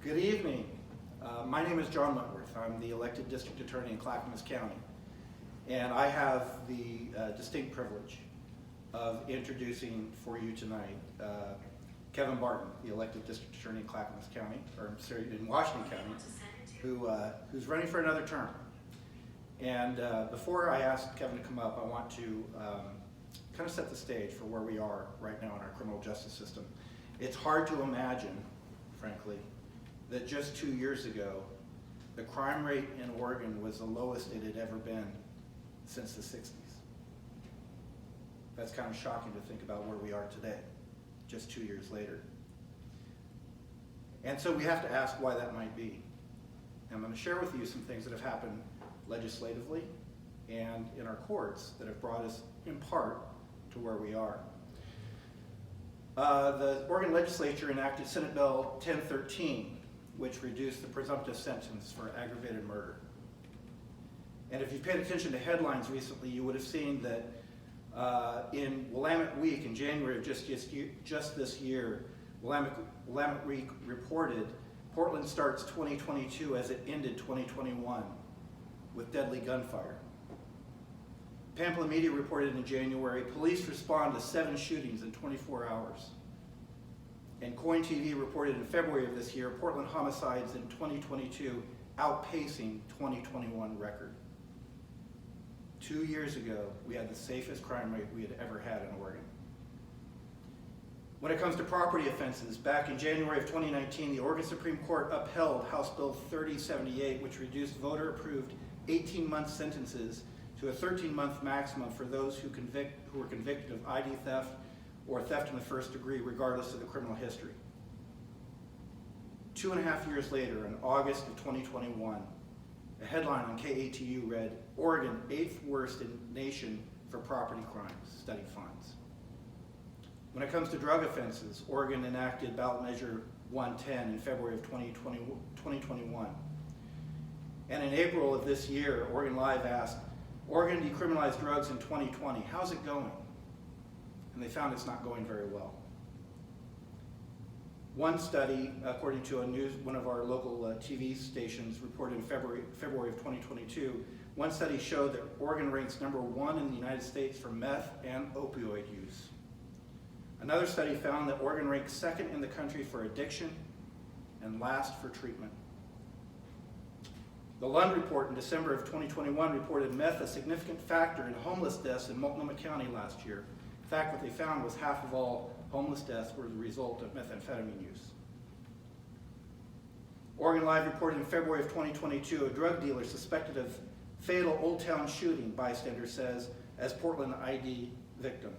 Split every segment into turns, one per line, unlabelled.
Good evening. My name is John Wentworth. I'm the elected district attorney in Clackamas County. And I have the distinct privilege of introducing for you tonight Kevin Barton, the elected district attorney in Clackamas County, or sorry, in Washington County, who's running for another term. And before I ask Kevin to come up, I want to kind of set the stage for where we are right now in our criminal justice system. It's hard to imagine, frankly, that just 2 years ago, the crime rate in Oregon was the lowest it had ever been since the 60s. That's kind of shocking to think about where we are today, just 2 years later. And so we have to ask why that might be. And I'm going to share with you some things that have happened legislatively and in our courts that have brought us, in part, to where we are. The Oregon legislature enacted Senate Bill 1013, which reduced the presumptive sentence for aggravated murder. And if you've paid attention to headlines recently, you would have seen that in Willamette Week in January of just this year, Willamette Week reported Portland starts 2022 as it ended 2021 with deadly gunfire. Pamplin Media reported in January, police respond to 7 shootings in 24 hours. And Coin TV reported in February of this year, Portland homicides in 2022 outpacing 2021 record. 2 years ago, we had the safest crime rate we had ever had in Oregon. When it comes to property offenses, back in January of 2019, the Oregon Supreme Court upheld House Bill 3078, which reduced voter-approved 18-month sentences to a 13-month maximum for those who were convicted of ID theft or theft in the first degree, regardless of the criminal history. 2.5 years later, in August of 2021, a headline on KATU read, Oregon 8th worst in nation for property crimes, study finds. When it comes to drug offenses, Oregon enacted ballot measure 110 in February of 2021. And in April of this year, Oregon Live asked, Oregon decriminalized drugs in 2020, how's it going? And they found it's not going very well. One study, according to one of our local TV stations, reported in February of 2022, one study showed that Oregon ranks #1 in the United States for meth and opioid use. Another study found that Oregon ranks 2nd in the country for addiction and last for treatment. The Lund report in December of 2021 reported meth a significant factor in homeless deaths in Multnomah County last year. In fact, what they found was half of all homeless deaths were the result of methamphetamine use. Oregon Live reported in February of 2022 a drug dealer suspected of fatal Old Town shooting, bystander says, as Portland ID victim.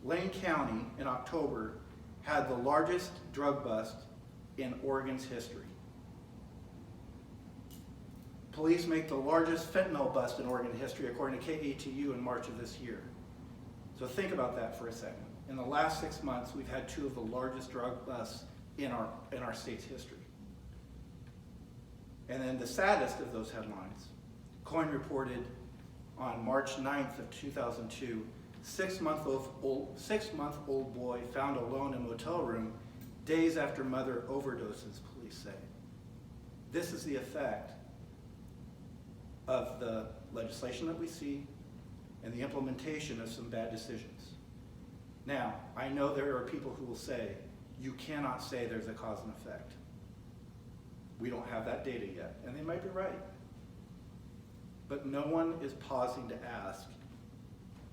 Lane County in October had the largest drug bust in Oregon's history. Police make the largest fentanyl bust in Oregon history, according to KATU in March of this year. So think about that for a second. In the last 6 months, we've had 2 of the largest drug busts in our state's history. And then the saddest of those headlines, Coin reported on March 9th of 2002, 6-month-old boy found alone in a motel room days after mother overdoses, police say. This is the effect of the legislation that we see and the implementation of some bad decisions. Now, I know there are people who will say, you cannot say there's a cause and effect. We don't have that data yet, and they might be right. But no one is pausing to ask,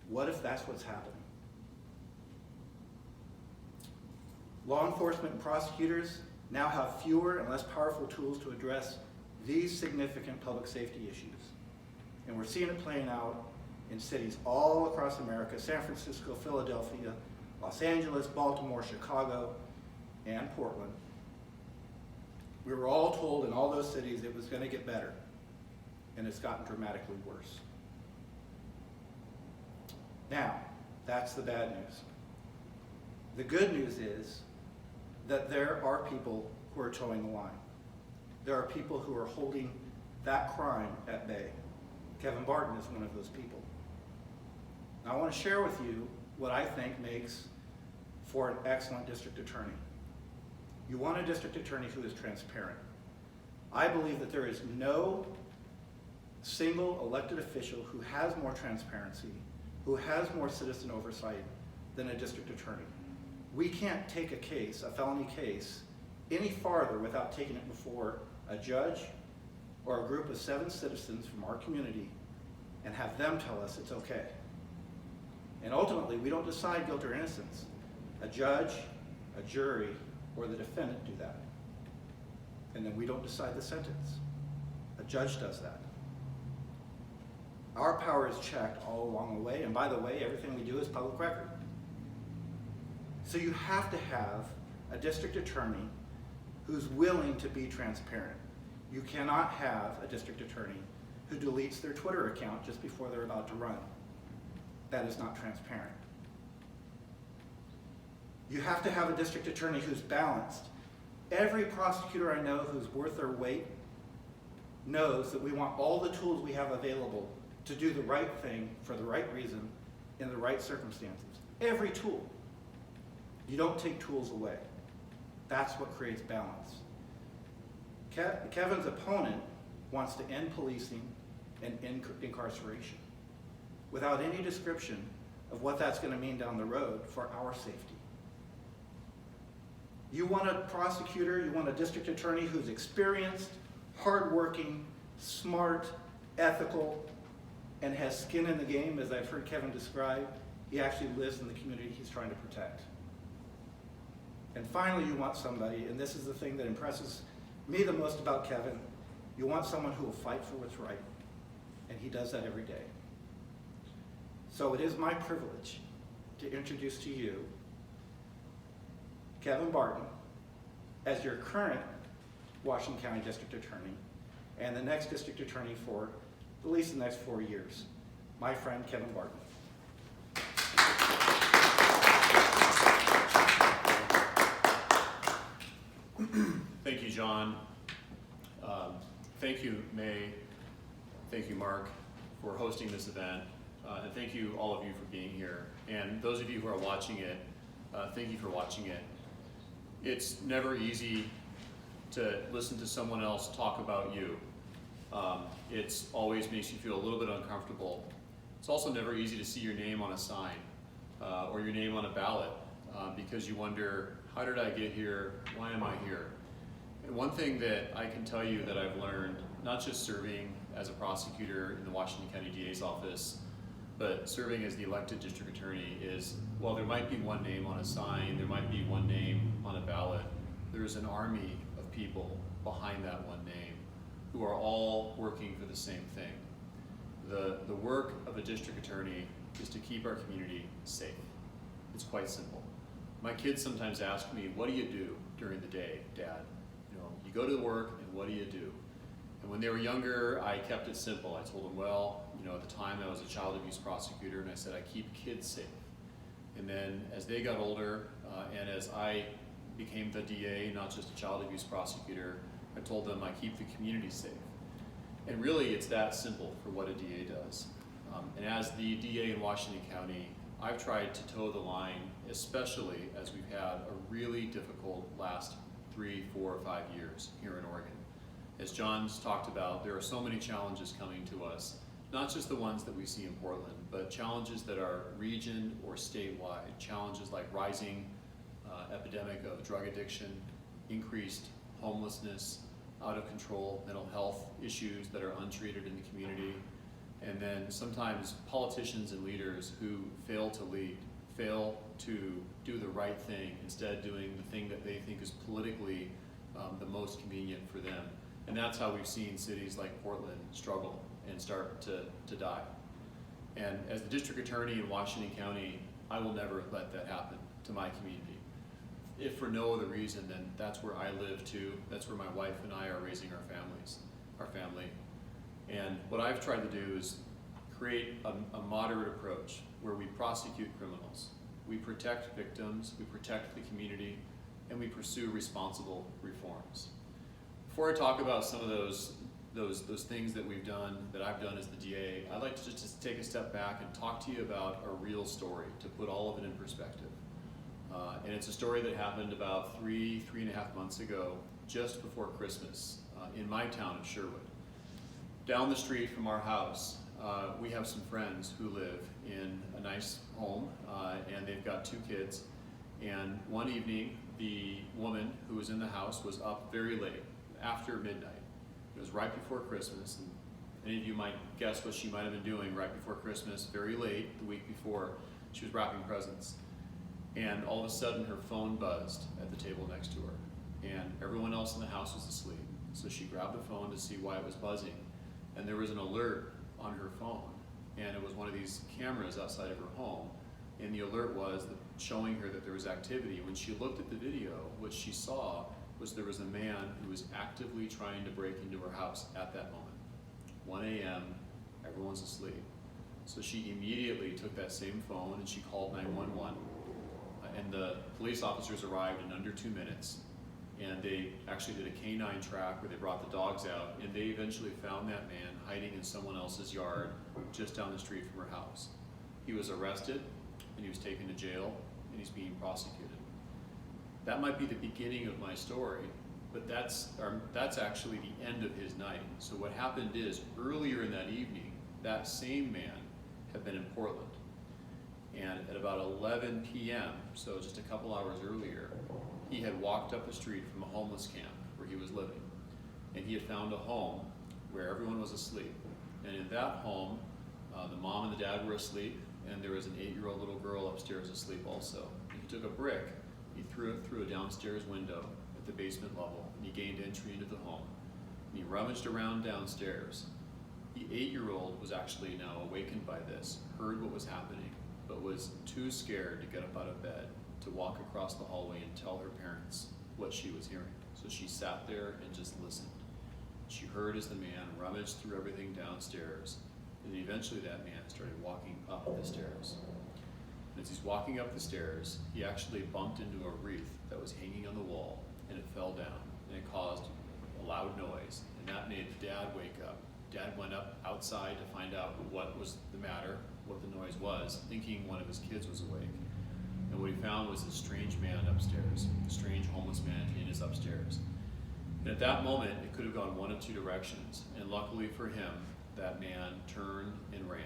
what if that's what's happening? Law enforcement and prosecutors now have fewer and less powerful tools to address these significant public safety issues. And we're seeing it playing out in cities all across America, San Francisco, Philadelphia, Los Angeles, Baltimore, Chicago, and Portland. We were all told in all those cities it was going to get better, and it's gotten dramatically worse. Now, that's the bad news. The good news is that there are people who are towing the line. There are people who are holding that crime at bay. Kevin Barton is one of those people. Now, I want to share with you what I think makes for an excellent district attorney. You want a district attorney who is transparent. I believe that there is no single elected official who has more transparency, who has more citizen oversight than a district attorney. We can't take a case, a felony case, any farther without taking it before a judge or a group of 7 citizens from our community and have them tell us it's okay. And ultimately, we don't decide guilt or innocence. A judge, a jury, or the defendant do that. And then we don't decide the sentence. A judge does that. Our power is checked all along the way, and by the way, everything we do is public record. So you have to have a district attorney who's willing to be transparent. You cannot have a district attorney who deletes their Twitter account just before they're about to run. That is not transparent. You have to have a district attorney who's balanced. Every prosecutor I know who's worth their weight knows that we want all the tools we have available to do the right thing for the right reason in the right circumstances. Every tool. You don't take tools away. That's what creates balance. Kevin's opponent wants to end policing and end incarceration without any description of what that's going to mean down the road for our safety. You want a prosecutor, you want a district attorney who's experienced, hardworking, smart, ethical, and has skin in the game, as I've heard Kevin describe. He actually lives in the community he's trying to protect. And finally, you want somebody, and this is the thing that impresses me the most about Kevin, you want someone who will fight for what's right. And he does that every day. So it is my privilege to introduce to you Kevin Barton as your current Washington County District Attorney and the next District Attorney for at least the next 4 years. My friend, Kevin Barton.
Thank you, John. Thank you, May. Thank you, Mark, for hosting this event. And thank you, all of you, for being here. And those of you who are watching it, thank you for watching it. It's never easy to listen to someone else talk about you. It always makes you feel a little bit uncomfortable. It's also never easy to see your name on a sign or your name on a ballot because you wonder, how did I get here? Why am I here? And one thing that I can tell you that I've learned, not just serving as a prosecutor in the Washington County DA's office, but serving as the elected district attorney is, while there might be one name on a sign, there might be one name on a ballot, there is an army of people behind that one name who are all working for the same thing. The work of a district attorney is to keep our community safe. It's quite simple. My kids sometimes ask me, what do you do during the day, Dad? You go to work and what do you do? And when they were younger, I kept it simple. I told them, well, at the time I was a child abuse prosecutor, and I said I keep kids safe. And then as they got older, and as I became the DA, not just a child abuse prosecutor, I told them I keep the community safe. And really, it's that simple for what a DA does. And as the DA in Washington County, I've tried to toe the line, especially as we've had a really difficult last 3, 4, 5 years here in Oregon. As John's talked about, there are so many challenges coming to us, not just the ones that we see in Portland, but challenges that are region or statewide, challenges like rising epidemic of drug addiction, increased homelessness, out of control mental health issues that are untreated in the community, and then sometimes politicians and leaders who fail to lead, fail to do the right thing, instead doing the thing that they think is politically the most convenient for them. And that's how we've seen cities like Portland struggle and start to die. And as the district attorney in Washington County, I will never let that happen to my community. If for no other reason, then that's where I live too. That's where my wife and I are raising our family. And what I've tried to do is create a moderate approach where we prosecute criminals. We protect victims, we protect the community, and we pursue responsible reforms. Before I talk about some of those things that we've done, that I've done as the DA, I'd like to just take a step back and talk to you about a real story to put all of it in perspective. And it's a story that happened about three and a half months ago, just before Christmas, in my town of Sherwood. Down the street from our house, we have some friends who live in a nice home, and they've got 2 kids. And one evening, the woman who was in the house was up very late, after midnight. It was right before Christmas, and any of you might guess what she might have been doing right before Christmas, very late, the week before. She was wrapping presents. And all of a sudden, her phone buzzed at the table next to her, and everyone else in the house was asleep. So she grabbed the phone to see why it was buzzing, and there was an alert on her phone, and it was one of these cameras outside of her home, and the alert was showing her that there was activity. When she looked at the video, what she saw was there was a man who was actively trying to break into her house at that moment. 1 a.m., everyone's asleep. So she immediately took that same phone and she called 911. And the police officers arrived in under 2 minutes. And they actually did a canine track where they brought the dogs out, and they eventually found that man hiding in someone else's yard just down the street from her house. He was arrested, and he was taken to jail, and he's being prosecuted. That might be the beginning of my story, but that's actually the end of his night. So what happened is, earlier in that evening, that same man had been in Portland. And at about 11 p.m., so just a couple hours earlier, he had walked up the street from a homeless camp where he was living. And he had found a home where everyone was asleep. And in that home, the mom and the dad were asleep, and there was an 8-year-old little girl upstairs asleep also. And he took a brick, he threw it through a downstairs window at the basement level, and he gained entry into the home. And he rummaged around downstairs. The 8-year-old was actually now awakened by this, heard what was happening, but was too scared to get up out of bed to walk across the hallway and tell her parents what she was hearing. So she sat there and just listened. She heard as the man rummaged through everything downstairs, and then eventually that man started walking up the stairs. And as he's walking up the stairs, he actually bumped into a wreath that was hanging on the wall, and it fell down, and it caused a loud noise, and that made Dad wake up. Dad went up outside to find out what was the matter, what the noise was, thinking one of his kids was awake. And what he found was this strange man upstairs, a strange homeless man in his upstairs. And at that moment, it could have gone one of 2 directions. And luckily for him, that man turned and ran.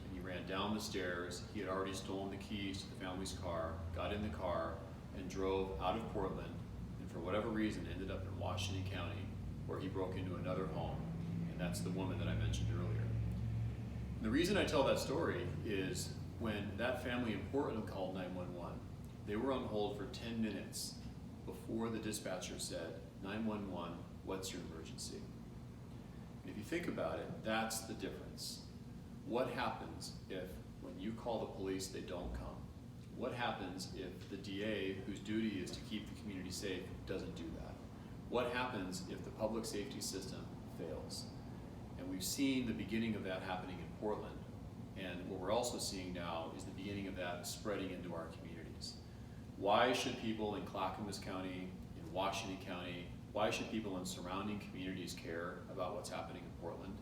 And he ran down the stairs. He had already stolen the keys to the family's car, got in the car, and drove out of Portland. And for whatever reason, ended up in Washington County, where he broke into another home. And that's the woman that I mentioned earlier. And the reason I tell that story is when that family in Portland called 911, they were on hold for 10 minutes before the dispatcher said, 911, what's your emergency? And if you think about it, that's the difference. What happens if when you call the police, they don't come? What happens if the DA, whose duty is to keep the community safe, doesn't do that? What happens if the public safety system fails? And we've seen the beginning of that happening in Portland. And what we're also seeing now is the beginning of that spreading into our communities. Why should people in Clackamas County, in Washington County, why should people in surrounding communities care about what's happening in Portland?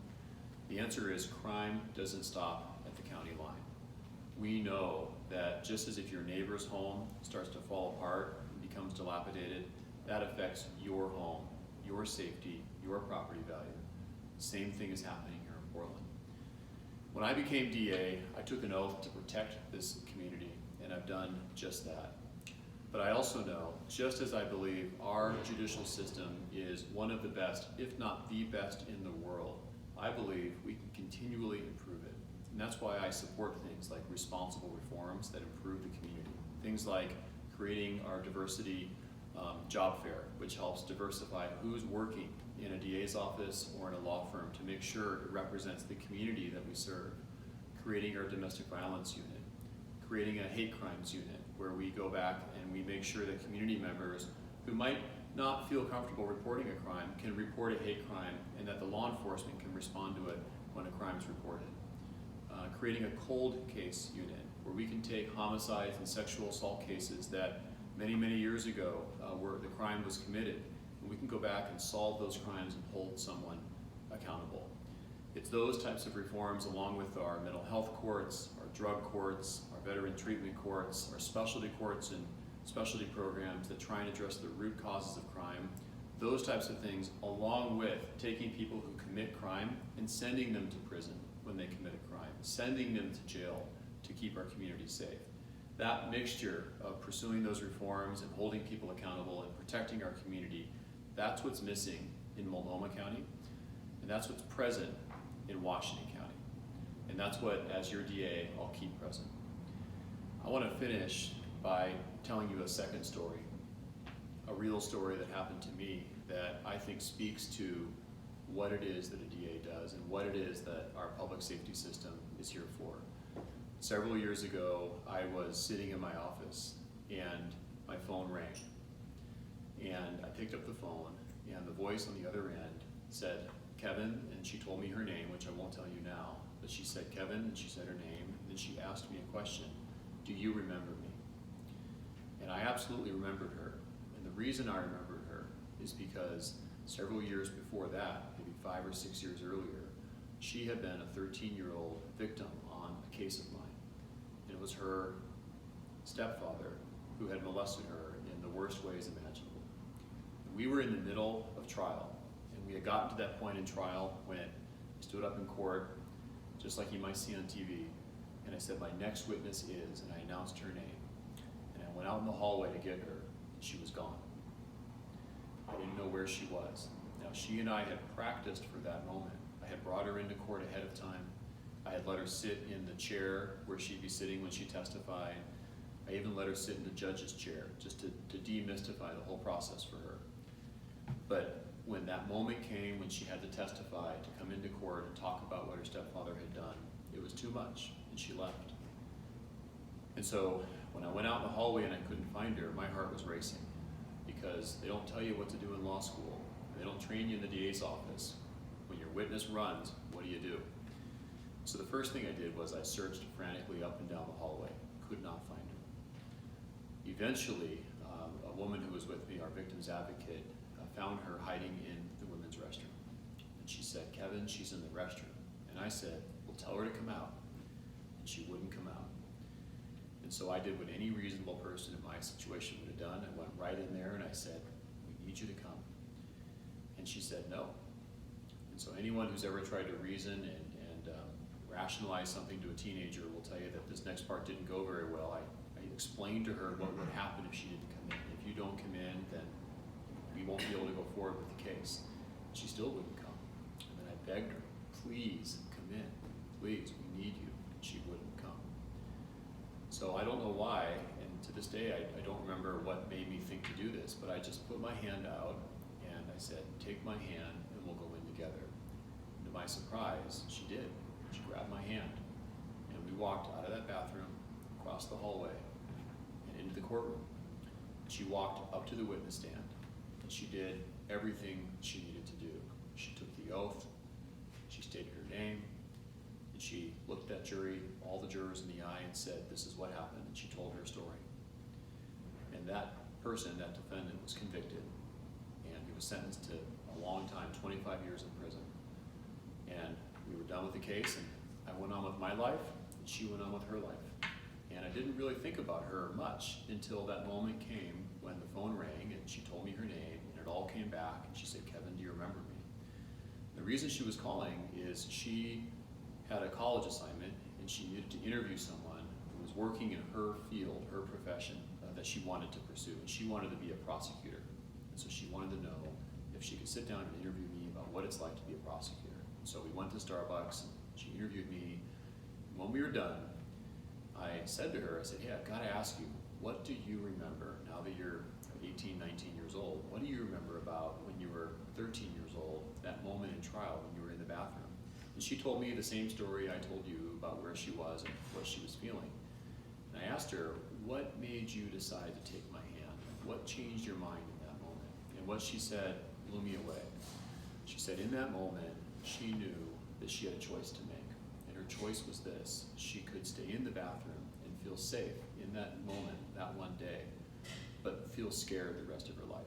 The answer is crime doesn't stop at the county line. We know that just as if your neighbor's home starts to fall apart and becomes dilapidated, that affects your home, your safety, your property value. Same thing is happening here in Portland. When I became DA, I took an oath to protect this community, and I've done just that. But I also know, just as I believe our judicial system is one of the best, if not the best in the world, I believe we can continually improve it. And that's why I support things like responsible reforms that improve the community. Things like creating our diversity job fair, which helps diversify who's working in a DA's office or in a law firm to make sure it represents the community that we serve. Creating our domestic violence unit, creating a hate crimes unit where we go back and we make sure that community members who might not feel comfortable reporting a crime can report a hate crime, and that the law enforcement can respond to it when a crime is reported. Creating a cold case unit where we can take homicides and sexual assault cases that many years ago where the crime was committed, and we can go back and solve those crimes and hold someone accountable. It's those types of reforms, along with our mental health courts, our drug courts, our veteran treatment courts, our specialty courts in specialty programs that try and address the root causes of crime, those types of things, along with taking people who commit crime and sending them to prison when they commit a crime, sending them to jail to keep our community safe. That mixture of pursuing those reforms and holding people accountable and protecting our community, that's what's missing in Multnomah County, and that's what's present in Washington County. And that's what, as your DA, I'll keep present. I want to finish by telling you a second story, a real story that happened to me that I think speaks to what it is that a DA does and what it is that our public safety system is here for. Several years ago, I was sitting in my office and my phone rang. And I picked up the phone and the voice on the other end said, Kevin, and she told me her name, which I won't tell you now, but she said Kevin, and she said her name, and then she asked me a question, do you remember me? And I absolutely remembered her. And the reason I remembered her is because several years before that, maybe 5 or 6 years earlier, she had been a 13-year-old victim on a case of mine. And it was her stepfather who had molested her in the worst ways imaginable. We were in the middle of trial, and we had gotten to that point in trial when I stood up in court, just like you might see on TV, and I said, my next witness is, and I announced her name. And I went out in the hallway to get her, and she was gone. I didn't know where she was. Now, she and I had practiced for that moment. I had brought her into court ahead of time. I had let her sit in the chair where she'd be sitting when she testified. I even let her sit in the judge's chair, just to demystify the whole process for her. But when that moment came, when she had to testify, to come into court and talk about what her stepfather had done, it was too much, and she left. And so when I went out in the hallway and I couldn't find her, my heart was racing, because they don't tell you what to do in law school. They don't train you in the DA's office. When your witness runs, what do you do? So the first thing I did was I searched frantically up and down the hallway, could not find her. Eventually, a woman who was with me, our victim's advocate, found her hiding in the women's restroom. And she said, Kevin, she's in the restroom. And I said, well, tell her to come out. And she wouldn't come out. And so I did what any reasonable person in my situation would have done. I went right in there and I said, we need you to come. And she said no. And so anyone who's ever tried to reason and rationalize something to a teenager will tell you that this next part didn't go very well. I explained to her what would happen if she didn't come in. If you don't come in, then we won't be able to go forward with the case. She still wouldn't come. And then I begged her, please come in. Please, we need you. And she wouldn't come. So I don't know why, and to this day I don't remember what made me think to do this, but I just put my hand out and I said, take my hand and we'll go in together. And to my surprise, she did. She grabbed my hand and we walked out of that bathroom, across the hallway, and into the courtroom. She walked up to the witness stand and she did everything she needed to do. She took the oath, she stated her name, and she looked that jury, all the jurors in the eye, and said, this is what happened, and she told her story. And that person, that defendant, was convicted, and he was sentenced to a long time, 25 years in prison. And we were done with the case, and I went on with my life, and she went on with her life. And I didn't really think about her much until that moment came when the phone rang, and she told me her name, and it all came back, and she said, Kevin, do you remember me? The reason she was calling is she had a college assignment, and she needed to interview someone who was working in her field, her profession, that she wanted to pursue, and she wanted to be a prosecutor. And so she wanted to know if she could sit down and interview me about what it's like to be a prosecutor. So we went to Starbucks, and she interviewed me. And when we were done, I said to her, I said, hey, I've got to ask you, what do you remember now that you're 18, 19 years old? What do you remember about when you were 13 years old, that moment in trial when you were in the bathroom? And she told me the same story I told you about where she was and what she was feeling. And I asked her, what made you decide to take my hand? What changed your mind in that moment? And what she said blew me away. She said in that moment, she knew that she had a choice to make. And her choice was this: she could stay in the bathroom and feel safe in that moment, that one day, but feel scared the rest of her life.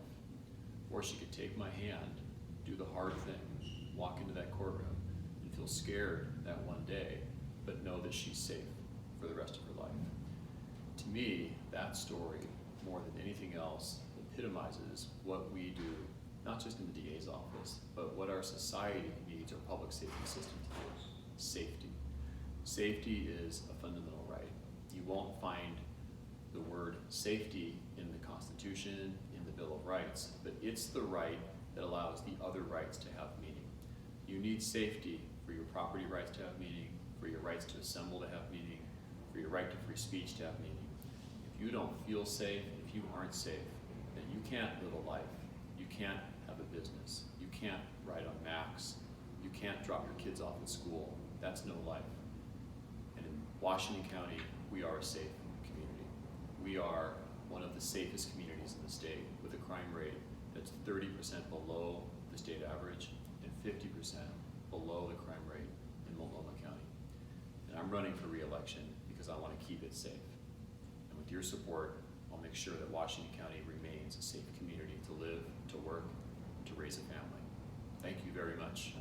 Or she could take my hand, do the hard thing, walk into that courtroom, and feel scared that one day, but know that she's safe for the rest of her life. To me, that story more than anything else, epitomizes what we do, not just in the DA's office, but what our society needs our public safety system to do. Safety. Safety is a fundamental right. You won't find the word safety in the Constitution, in the Bill of Rights, but it's the right that allows the other rights to have meaning. You need safety for your property rights to have meaning, for your rights to assemble to have meaning, for your right to free speech to have meaning. If you don't feel safe, if you aren't safe, then you can't live a life. You can't have a business. You can't ride on Macs. You can't drop your kids off at school. That's no life. And in Washington County, we are a safe community. We are one of the safest communities in the state with a crime rate that's 30% below the state average and 50% below the crime rate in Multnomah County. And I'm running for re-election because I want to keep it safe. And with your support, I'll make sure that Washington County remains a safe community to live, to work, to raise a family. Thank you very much.